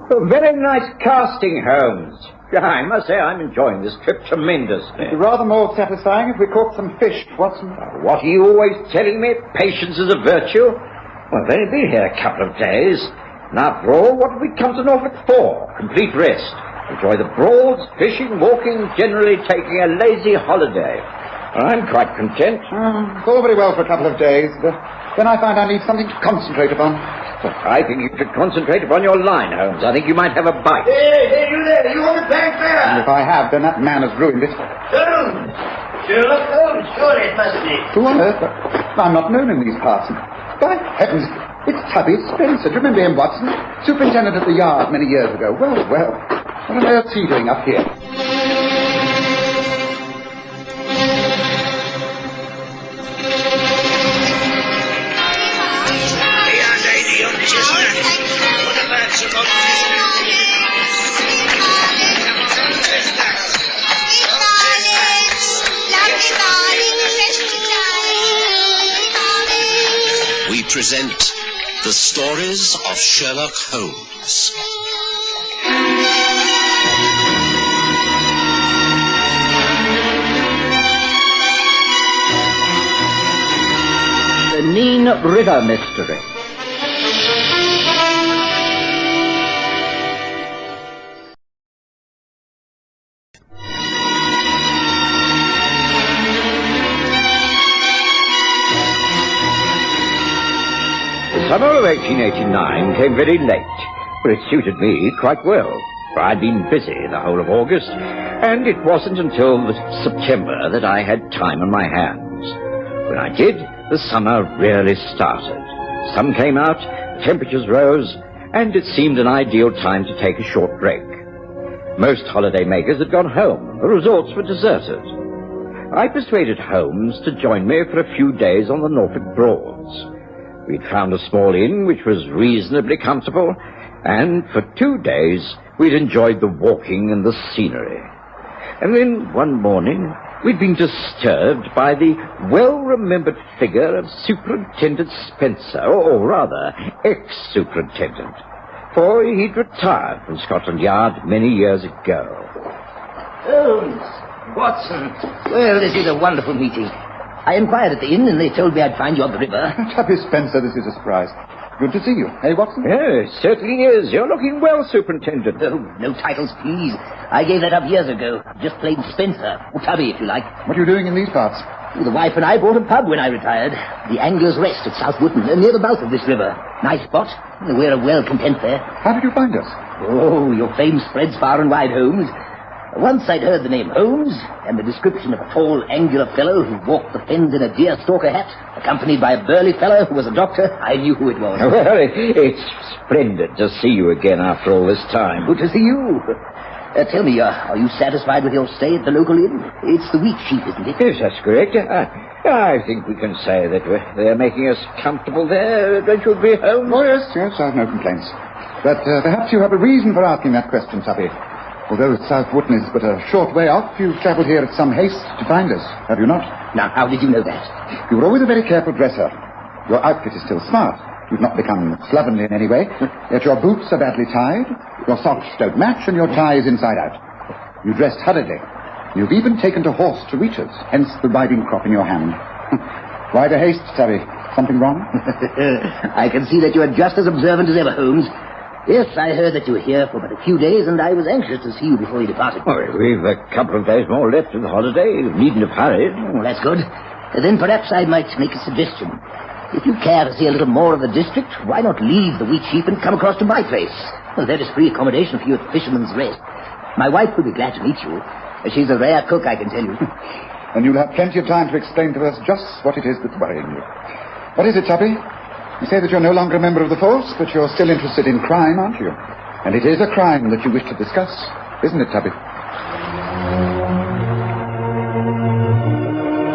Very nice casting, Holmes. I must say I'm enjoying this trip tremendously. It'd be rather more satisfying if we caught some fish, Watson. What are you always telling me? Patience is a virtue? Well, I've only been here a couple of days. And after all, what have we come to Norfolk for? Complete rest. Enjoy the Broads, fishing, walking, generally taking a lazy holiday. I'm quite content. It's all very well for a couple of days, but then I find I need something to concentrate upon. Well, I think you should concentrate upon your line, Holmes. I think you might have a bite. Hey, you there. You want a bank there? And if I have, then that man has ruined it. Holmes. Sherlock Holmes. Surely it must be. Who on earth? I'm not known in these parts. By heavens, it's Tubby Spencer. Do you remember him, Watson? Superintendent at the Yard many years ago. Well. What on earth's he doing up here? We present the stories of Sherlock Holmes. The Neen River Mystery. The summer of 1889 came very late, but it suited me quite well, for I'd been busy the whole of August, and it wasn't until September that I had time on my hands. When I did, the summer really started. Sun came out, the temperatures rose, and it seemed an ideal time to take a short break. Most holiday makers had gone home. The resorts were deserted. I persuaded Holmes to join me for a few days on the Norfolk Broads. We'd found a small inn which was reasonably comfortable, and for 2 days we'd enjoyed the walking and the scenery. And then one morning we'd been disturbed by the well-remembered figure of Superintendent Spencer, or rather, ex-superintendent, for he'd retired from Scotland Yard many years ago. Holmes, Watson, well, this is a wonderful meeting. I inquired at the inn, and they told me I'd find you on the river. Tubby Spencer, this is a surprise. Good to see you. Hey, Watson? Yes, certainly is. You're looking well, Superintendent. Oh, no titles, please. I gave that up years ago. Just plain Spencer. Or Tubby, if you like. What are you doing in these parts? The wife and I bought a pub when I retired. The Anglers' Rest at South Wootton, near the mouth of this river. Nice spot. We're well content there. How did you find us? Oh, your fame spreads far and wide, Holmes. Once I'd heard the name Holmes, and the description of a tall, angular fellow who walked the fens in a deerstalker hat, accompanied by a burly fellow who was a doctor. I knew who it was. Well, it's splendid to see you again after all this time. Good to see you. Tell me, are you satisfied with your stay at the local inn? It's the Wheat Sheep, isn't it? Yes, that's correct. I think we can say that they're making us comfortable there. Don't you agree, Holmes? Oh, yes, I've no complaints. But perhaps you have a reason for asking that question, Tubby. Although South Wootton is but a short way off, you've travelled here at some haste to find us, have you not? Now, how did you know that? You were always a very careful dresser. Your outfit is still smart. You've not become slovenly in any way. Yet your boots are badly tied, your socks don't match, and your tie is inside out. You dressed hurriedly. You've even taken to horse to reach us, hence the riding crop in your hand. Why the haste, Terry? Something wrong? I can see that you are just as observant as ever, Holmes. Yes, I heard that you were here for but a few days, and I was anxious to see you before you departed. Well, we've a couple of days more left of the holiday. You needn't have hurried. Oh, that's good. Then perhaps I might make a suggestion. If you care to see a little more of the district, why not leave the Wheat Sheep and come across to my place? Well, there is free accommodation for you at the Fisherman's Rest. My wife will be glad to meet you. She's a rare cook, I can tell you. And you'll have plenty of time to explain to us just what it is that's worrying you. What is it, Tubby? You say that you're no longer a member of the force, but you're still interested in crime, aren't you? And it is a crime that you wish to discuss, isn't it, Tubby?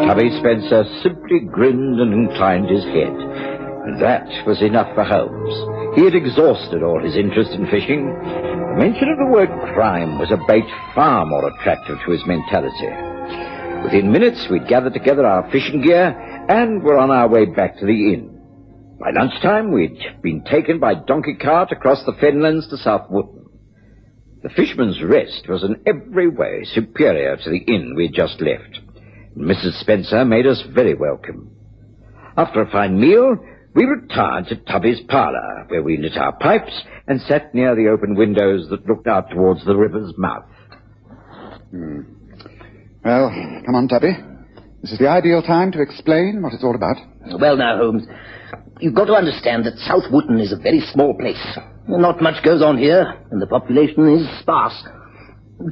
Tubby Spencer simply grinned and inclined his head. And that was enough for Holmes. He had exhausted all his interest in fishing. The mention of the word crime was a bait far more attractive to his mentality. Within minutes, we'd gathered together our fishing gear and were on our way back to the inn. By lunchtime, we'd been taken by donkey cart across the fenlands to South Wootton. The Fisherman's Rest was in every way superior to the inn we had just left. Mrs. Spencer made us very welcome. After a fine meal, we retired to Tubby's parlour, where we lit our pipes and sat near the open windows that looked out towards the river's mouth. Well, come on, Tubby. This is the ideal time to explain what it's all about. Well, now, Holmes, you've got to understand that South Wootton is a very small place. Not much goes on here, and the population is sparse.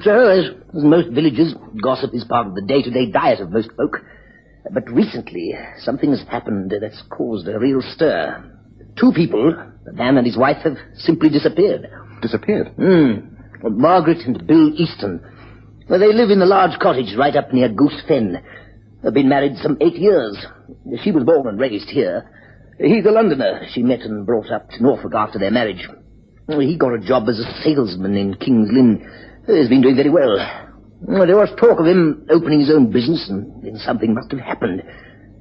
So, as most villages, gossip is part of the day-to-day diet of most folk. But recently, something has happened that's caused a real stir. 2 people, the man and his wife, have simply disappeared. Disappeared? Margaret and Bill Easton. Well, they live in a large cottage right up near Goose Fen. They've been married some 8 years. She was born and raised here. He's a Londoner she met and brought up to Norfolk after their marriage. He got a job as a salesman in King's Lynn. He's been doing very well. There was talk of him opening his own business, and then something must have happened.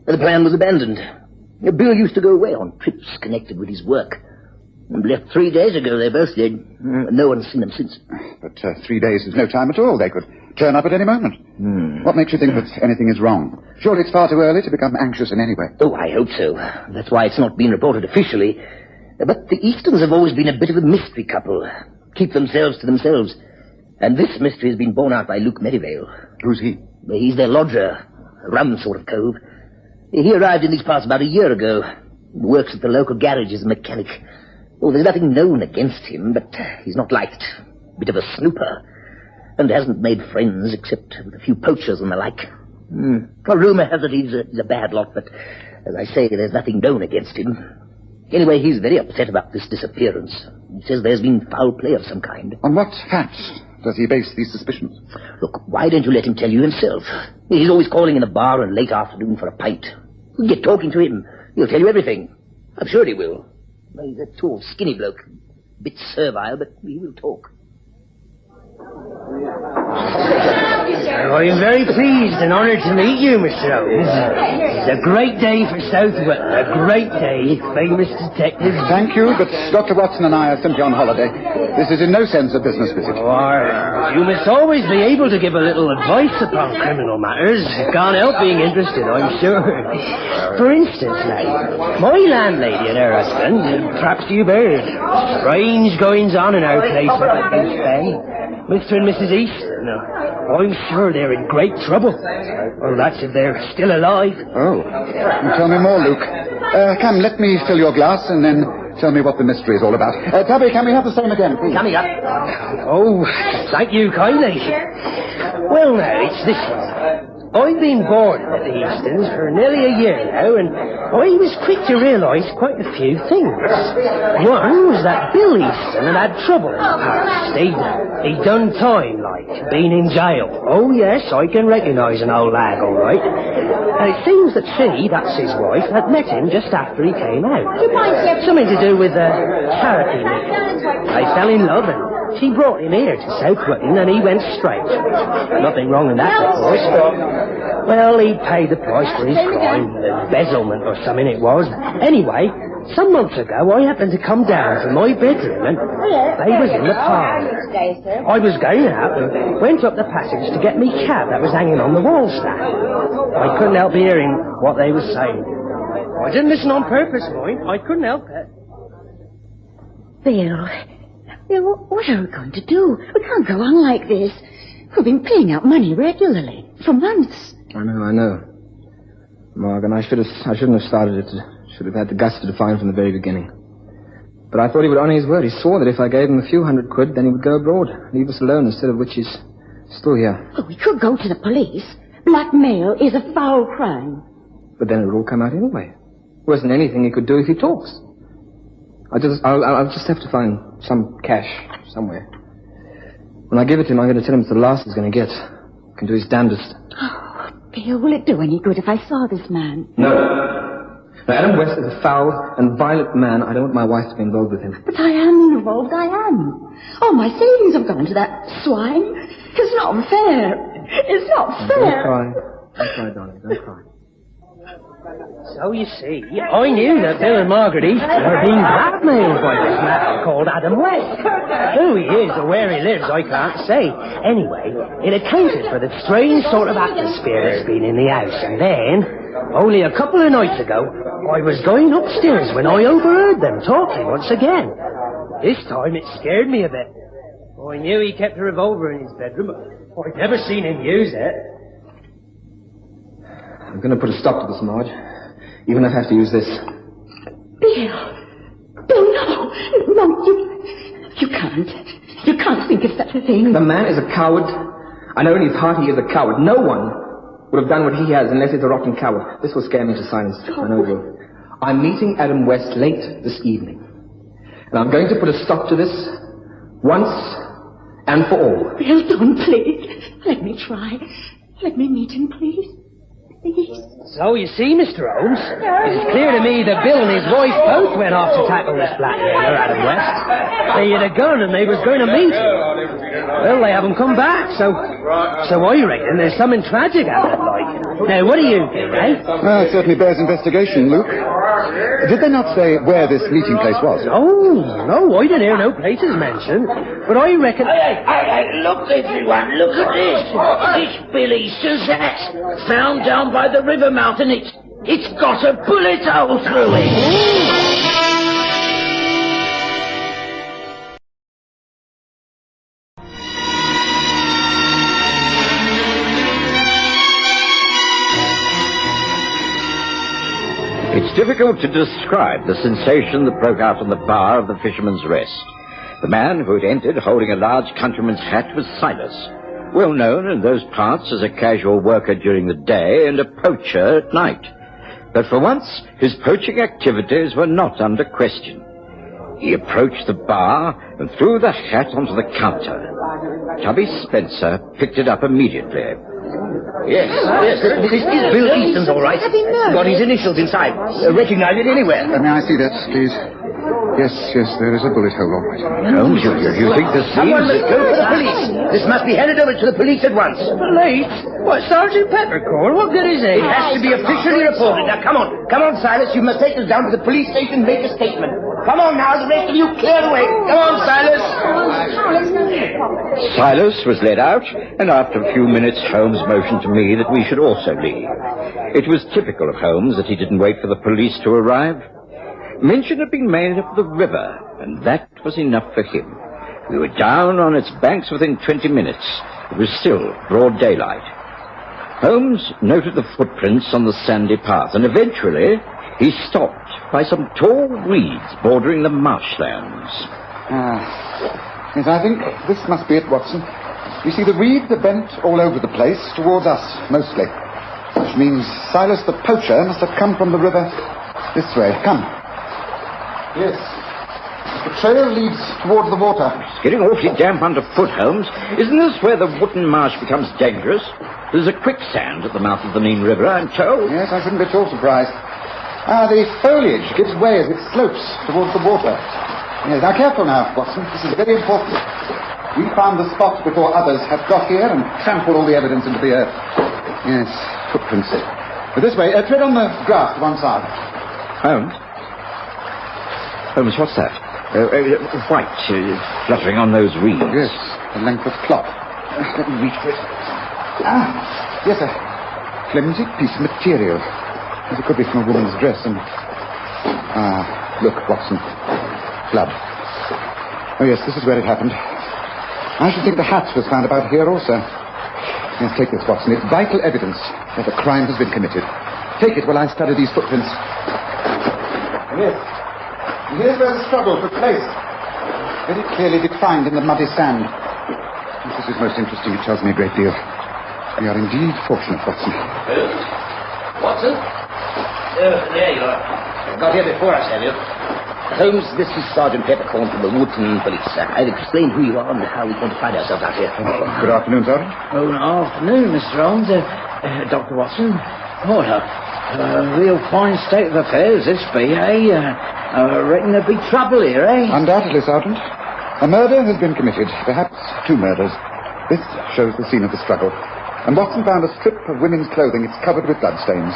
The plan was abandoned. Bill used to go away on trips connected with his work. Left 3 days ago, they both did. No one's seen them since. But 3 days is no time at all. They could turn up at any moment. What makes you think that anything is wrong? Surely it's far too early to become anxious in any way. Oh, I hope so. That's why it's not been reported officially. But the Eastons have always been a bit of a mystery couple. Keep themselves to themselves. And this mystery has been borne out by Luke Merivale. Who's he? He's their lodger. A rum sort of cove. He arrived in these parts about a year ago. Works at the local garage as a mechanic. Oh, there's nothing known against him, but he's not liked. Bit of a snooper. And hasn't made friends except with a few poachers and the like. A rumour has it he's a bad lot, but as I say, there's nothing known against him. Anyway, he's very upset about this disappearance. He says there's been foul play of some kind. On what facts does he base these suspicions? Look, why don't you let him tell you himself? He's always calling in a bar on late afternoon for a pint. You get talking to him. He'll tell you everything. I'm sure he will. He's a tall, skinny bloke. A bit servile, but he will talk. I'm very pleased and honoured to meet you, Mr. Holmes. It's a great day for Southwood. A great day, famous detective. Thank you, but Dr. Watson and I are simply on holiday. This is in no sense a business visit. You must always be able to give a little advice upon criminal matters. Can't help being interested, I'm sure. For instance, now, my landlady and her husband, perhaps you heard, strange goings on in our place at Goose Bay. Mr. and Mrs. Easton. I'm sure they're in great trouble. Well, that's if they're still alive. Oh. Tell me more, Luke. Come, let me fill your glass and then tell me what the mystery is all about. Tubby, can we have the same again, please? Coming up. Oh, thank you kindly. Well, now, it's this one. I've been boarding at the Eastons for nearly a year now, and I was quick to realise quite a few things. One was that Bill Easton had trouble in the past. He'd done time, like, been in jail. Oh, yes, I can recognise an old lag, all right. And it seems that she, that's his wife, had met him just after he came out. Something to do with a charity meeting. They fell in love, and she brought him here to South Wootton, and he went straight. Nothing wrong in that, of course. Well, he paid the price for his crime, embezzlement or something it was. Anyway, some months ago, I happened to come down to my bedroom, and they was in the parlour. I was going out and went up the passage to get me cab that was hanging on the wall stand. I couldn't help hearing what they were saying. I didn't listen on purpose, mind. I couldn't help it. Bill, what are we going to do? We can't go on like this. We've been paying out money regularly for months. I know. Morgan, I shouldn't have started it. Should have had the guts to define from the very beginning. But I thought he would honour his word. He swore that if I gave him a few £100, then he would go abroad, leave us alone, instead of which he's still here. Well, we could go to the police. Blackmail is a foul crime. But then it would all come out anyway. There wasn't anything he could do if he talks. I'll just have to find some cash somewhere. When I give it to him, I'm going to tell him it's the last he's going to get. He can do his damnedest. Oh, Bill, will it do any good if I saw this man? No. Now, Adam West is a foul and violent man. I don't want my wife to be involved with him. But I am involved, I am. All my savings have gone to that swine. It's not fair. It's not fair. Don't cry, darling. Don't cry. So you see, I knew that Bill and Margaret Easton were being blackmailed by this man called Adam West. Who he is or where he lives, I can't say. Anyway, it accounted for the strange sort of atmosphere that's been in the house. And then, only a couple of nights ago, I was going upstairs when I overheard them talking once again. This time it scared me a bit. I knew he kept a revolver in his bedroom, but I'd never seen him use it. I'm going to put a stop to this, Marge. Even if I have to use this. Bill! Bill, no! No, you can't. You can't think of such a thing. The man is a coward. I know in his heart he is a coward. No one would have done what he has unless he's a rotten coward. This will scare me into silence. I know it will. I'm meeting Adam West late this evening. And I'm going to put a stop to this once and for all. Bill, don't, please. Let me try. Let me meet him, please. Please. So you see, Mr. Holmes, it's clear to me that Bill and his wife both went off to tackle this blackmailer, Adam West. They had a gun and they was going to meet. Well, they haven't come back, so I reckon there's something tragic happened, like. Now, what do you think, eh? Well, it certainly bears investigation, Luke. Did they not say where this meeting place was? Oh, no, I didn't hear no places mentioned, but I reckon... Hey, look, everyone, look at this. This Billy Suzette, found down by the river mouth, and it's got a bullet hole through it. It's difficult to describe the sensation that broke out on the bar of the Fisherman's Rest. The man who had entered holding a large countryman's hat was Silas, well known in those parts as a casual worker during the day and a poacher at night. But for once, his poaching activities were not under question. He approached the bar and threw the hat onto the counter. Tubby Spencer picked it up immediately. Yes, this is Bill Easton's, all right. Got his initials inside. Recognize it anywhere. May I see that, please? Yes, there is a bullet hole, all right. Holmes, you think this Someone means... must go for the police. This must be handed over to the police at once. Police? What, Sergeant Peppercorn? What good is he? It has to be officially reported. Now, come on, Silas. You must take us down to the police station and make a statement. Come on now, the rest of you clear the way. Come on, Silas. Silas was led out, and after a few minutes, Holmes motioned to me that we should also leave. It was typical of Holmes that he didn't wait for the police to arrive. Mention had been made of the river, and that was enough for him. We were down on its banks within 20 minutes. It was still broad daylight. Holmes noted the footprints on the sandy path, and eventually he stopped by some tall reeds bordering the marshlands. Yes, I think this must be it, Watson. You see, the reeds are bent all over the place, towards us, mostly. Which means Silas the poacher must have come from the river this way. Come. Yes. The trail leads toward the water. It's getting awfully damp underfoot, Holmes. Isn't this where the Wootton Marsh becomes dangerous? There's a quicksand at the mouth of the Neen River, I'm told. Yes, I shouldn't be at all surprised. The foliage gives way as it slopes towards the water. Yes, now careful now, Watson. This is very important. We found the spot before others had got here and trampled all the evidence into the earth. Yes, footprints. But this way, tread on the grass to one side. Holmes, what's that? White, fluttering on those reeds. Yes, a length of cloth. Let me reach for it. Yes, a flimsy piece of material. As it could be from a woman's dress and... look, Watson. Blood. Oh, yes, this is where it happened. I should think the hat was found about here also. Yes, take this, Watson. It's vital evidence that a crime has been committed. Take it while I study these footprints. Yes. Here's where the struggle took place. Very clearly defined in the muddy sand. This is most interesting. It tells me a great deal. We are indeed fortunate, Watson. Watson? There you are. Got here before us, have you? Holmes, this is Sergeant Peppercorn from the Wootton Police. I've explained who you are and how we're going to find ourselves out here. Good afternoon, Sergeant. Oh, good afternoon, Mr. Holmes. Dr. Watson. What a real fine state of affairs this be, eh? I reckon there'll be trouble here, eh? Undoubtedly, Sergeant. A murder has been committed. Perhaps two murders. This shows the scene of the struggle. And Watson found a strip of women's clothing. It's covered with bloodstains.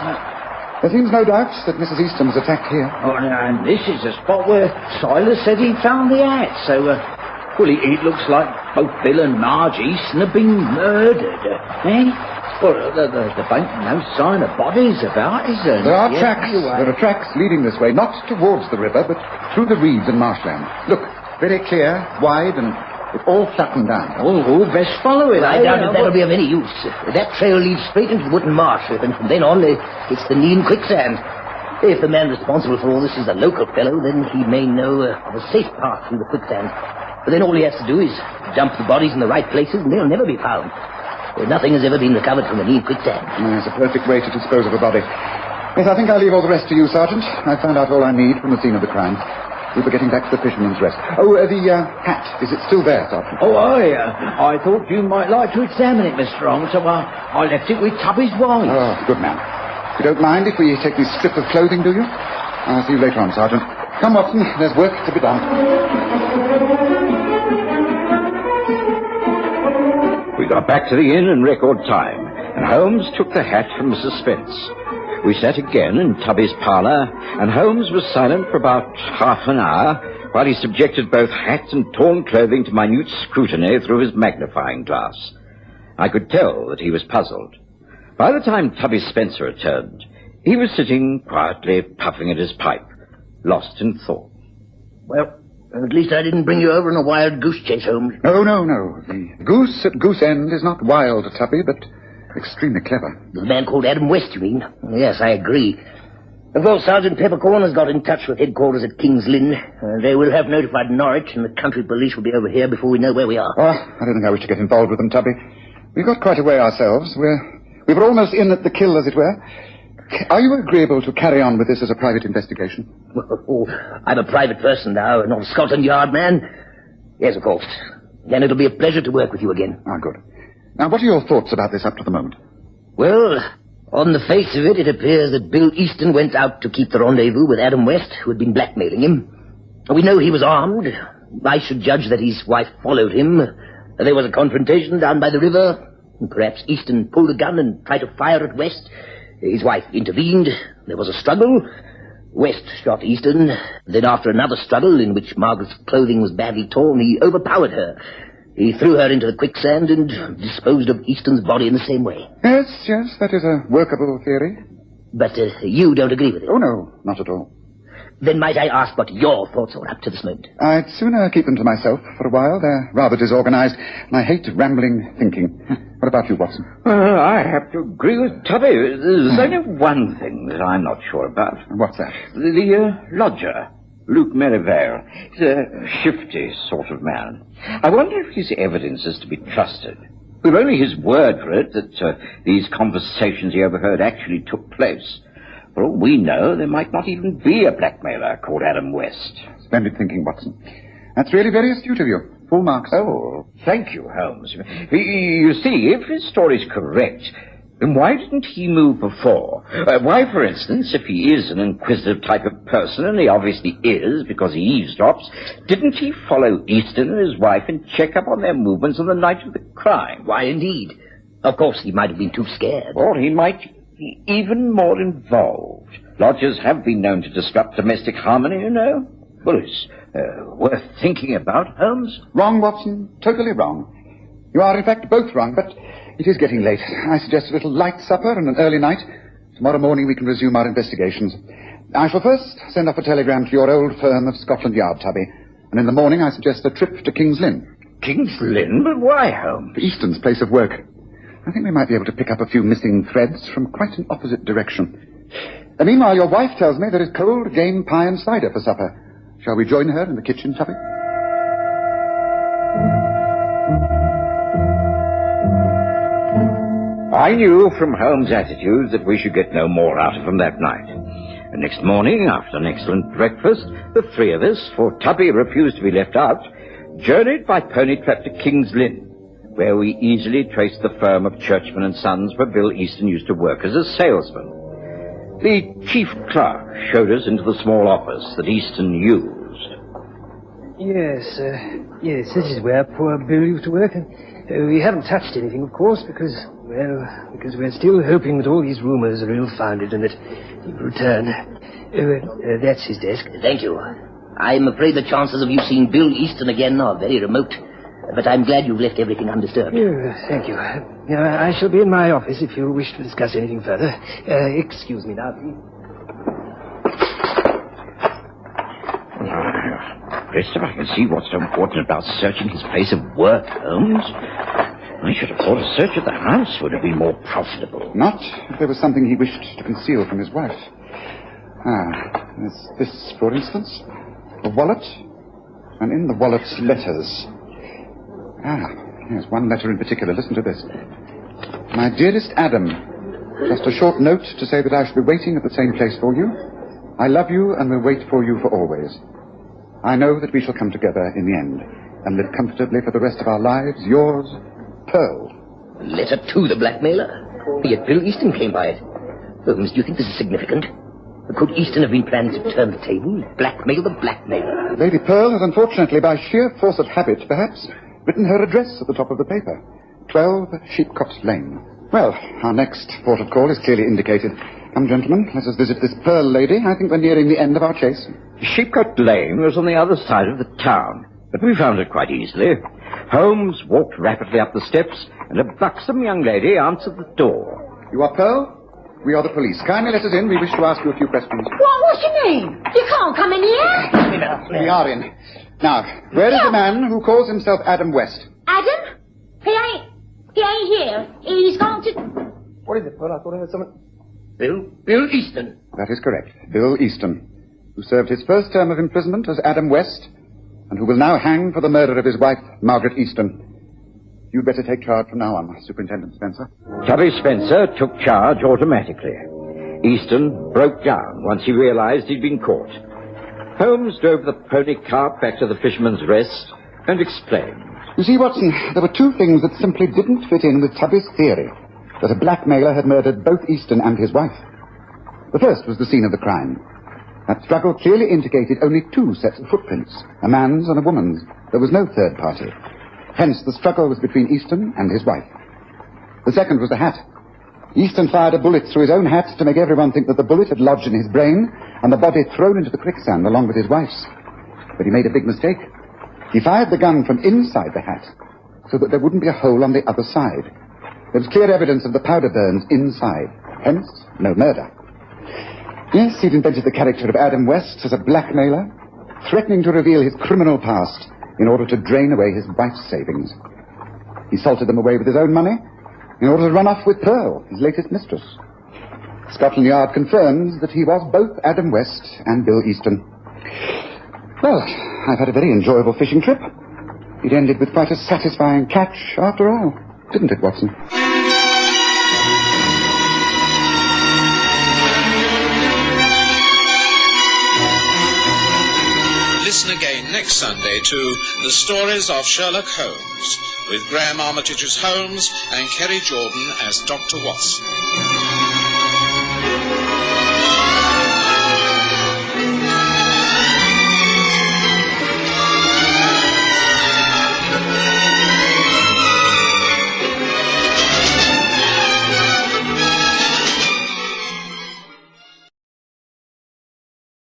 There seems no doubt that Mrs. Easton was attacked here. Oh, and this is the spot where Silas said he found the hat, so, well, it looks like both Bill and Marge Easton have been murdered, eh? Well, there ain't no sign of bodies about, is there? There are tracks. There are tracks leading this way, not towards the river, but through the reeds and marshland. Look, very clear, wide, and it's all flattened down. Oh, best follow it. I doubt if that'll be of any use. That trail leads straight into the wooden marsh, and from then on, it's the Neen quicksand. If the man responsible for all this is a local fellow, then he may know of a safe path through the quicksand. But then all he has to do is dump the bodies in the right places, and they'll never be found. Nothing has ever been recovered from the Neen quicksand. It's a perfect way to dispose of a body. Yes, I think I'll leave all the rest to you, Sergeant. I've found out all I need from the scene of the crime. We'll be getting back to the Fisherman's Rest. Oh, the hat. Is it still there, Sergeant? Oh, I thought you might like to examine it, Miss Strong, so I left it with Tubby's wife. Oh, good man. You don't mind if we take this strip of clothing, do you? I'll see you later on, Sergeant. Come, Watson. There's work to be done. We got back to the inn in record time, and Holmes took the hat from Mrs. Spence. We sat again in Tubby's parlour, and Holmes was silent for about half an hour while he subjected both hat and torn clothing to minute scrutiny through his magnifying glass. I could tell that he was puzzled. By the time Tubby Spencer returned, he was sitting quietly puffing at his pipe, lost in thought. Well, at least I didn't bring you over in a wild goose chase, Holmes. No. The goose at Goose End is not wild, Tubby, but extremely clever. The man called Adam West, you mean? Yes, I agree. Of course, Sergeant Peppercorn has got in touch with headquarters at King's Lynn. They will have notified Norwich, and the country police will be over here before we know where we are. Oh, I don't think I wish to get involved with them, Tubby. We've got quite a way ourselves. We were almost in at the kill, as it were. Are you agreeable to carry on with this as a private investigation? Oh, I'm a private person now, not a Scotland Yard man. Yes, of course. Then it'll be a pleasure to work with you again. Ah, good. Now, what are your thoughts about this up to the moment? Well, on the face of it, it appears that Bill Easton went out to keep the rendezvous with Adam West, who had been blackmailing him. We know he was armed. I should judge that his wife followed him. There was a confrontation down by the river. Perhaps Easton pulled a gun and tried to fire at West. His wife intervened. There was a struggle. West shot Easton. Then after another struggle in which Margaret's clothing was badly torn, he overpowered her. He threw her into the quicksand and disposed of Easton's body in the same way. Yes, that is a workable theory. But you don't agree with it? Oh, no, not at all. Then might I ask what your thoughts are up to this moment? I'd sooner keep them to myself for a while. They're rather disorganized, and I hate rambling thinking. What about you, Watson? Well, I have to agree with Tubby. There's only one thing that I'm not sure about. What's that? The lodger, Luke Merivale. He's a shifty sort of man. I wonder if his evidence is to be trusted. We've only his word for it that these conversations he overheard actually took place. For all we know, there might not even be a blackmailer called Adam West. Splendid thinking, Watson. That's really very astute of you. Full marks. Oh, thank you, Holmes. You see, if his story's correct, then why didn't he move before? Why, for instance, if he is an inquisitive type of person, and he obviously is because he eavesdrops, didn't he follow Easton and his wife and check up on their movements on the night of the crime? Why, indeed. Of course, he might have been too scared. Or he might be even more involved. Lodgers have been known to disrupt domestic harmony, you know. Well, it's worth thinking about, Holmes. Wrong, Watson. Totally wrong. You are, in fact, both wrong, but it is getting late. I suggest a little light supper and an early night. Tomorrow morning we can resume our investigations. I shall first send off a telegram to your old firm of Scotland Yard, Tubby. And in the morning I suggest a trip to King's Lynn. King's Lynn? But why, Holmes? Easton's place of work. I think we might be able to pick up a few missing threads from quite an opposite direction. And meanwhile, your wife tells me there is cold game pie and cider for supper. Shall we join her in the kitchen, Tubby? I knew from Holmes' attitude that we should get no more out of him that night. And next morning, after an excellent breakfast, the three of us, for Tubby refused to be left out, journeyed by pony trap to King's Lynn, where we easily traced the firm of Churchman and Sons where Bill Easton used to work as a salesman. The chief clerk showed us into the small office that Easton used. Yes, this is where poor Bill used to work. We haven't touched anything, of course, because Well, because we're still hoping that all these rumors are ill-founded and that he will return. That's his desk. Thank you. I'm afraid the chances of you seeing Bill Easton again are very remote. But I'm glad you've left everything undisturbed. Thank you. I shall be in my office if you wish to discuss anything further. Excuse me now, please. Rest if I can see what's so important about searching his place of work, Holmes. I should have thought a search of the house would have been more profitable. Not if there was something he wished to conceal from his wife. There's this, for instance. A wallet. And in the wallet, letters. Here's one letter in particular. Listen to this. My dearest Adam, just a short note to say that I shall be waiting at the same place for you. I love you and will wait for you for always. I know that we shall come together in the end and live comfortably for the rest of our lives. Yours, Pearl. Letter to the blackmailer? Yet Bill Easton came by it. Holmes, do you think this is significant? Could Easton have been planning to turn the table, blackmail the blackmailer? Lady Pearl has unfortunately, by sheer force of habit, perhaps, written her address at the top of the paper. 12 Sheepcote Lane. Well, our next port of call is clearly indicated. Come, gentlemen, let us visit this Pearl lady. I think we're nearing the end of our chase. Sheepcote Lane was on the other side of the town, but we found it quite easily. Holmes walked rapidly up the steps, and a buxom young lady answered the door. You are Pearl? We are the police. Kindly let us in. We wish to ask you a few questions. What's your name? You can't come in here. We are in. Now, where is the man who calls himself Adam West? Adam? He ain't here. He's gone to... What is it, Pearl? I thought I heard someone... Bill Easton. That is correct. Bill Easton, who served his first term of imprisonment as Adam West, and who will now hang for the murder of his wife, Margaret Easton. You'd better take charge from now on, Superintendent Spencer. Tubby Spencer took charge automatically. Easton broke down once he realized he'd been caught. Holmes drove the pony cart back to the Fisherman's Rest and explained. You see, Watson, there were two things that simply didn't fit in with Tubby's theory, that a blackmailer had murdered both Easton and his wife. The first was the scene of the crime. That struggle clearly indicated only two sets of footprints, a man's and a woman's. There was no third party. Hence, the struggle was between Easton and his wife. The second was the hat. Easton fired a bullet through his own hat to make everyone think that the bullet had lodged in his brain and the body thrown into the quicksand along with his wife's. But he made a big mistake. He fired the gun from inside the hat so that there wouldn't be a hole on the other side. There was clear evidence of the powder burns inside. Hence, no murder. Yes, he'd invented the character of Adam West as a blackmailer, threatening to reveal his criminal past in order to drain away his wife's savings. He salted them away with his own money in order to run off with Pearl, his latest mistress. Scotland Yard confirms that he was both Adam West and Bill Easton. Well, I've had a very enjoyable fishing trip. It ended with quite a satisfying catch after all, didn't it, Watson? Listen again next Sunday to The Stories of Sherlock Holmes, with Graham Armitage as Holmes and Kerry Jordan as Dr. Watson.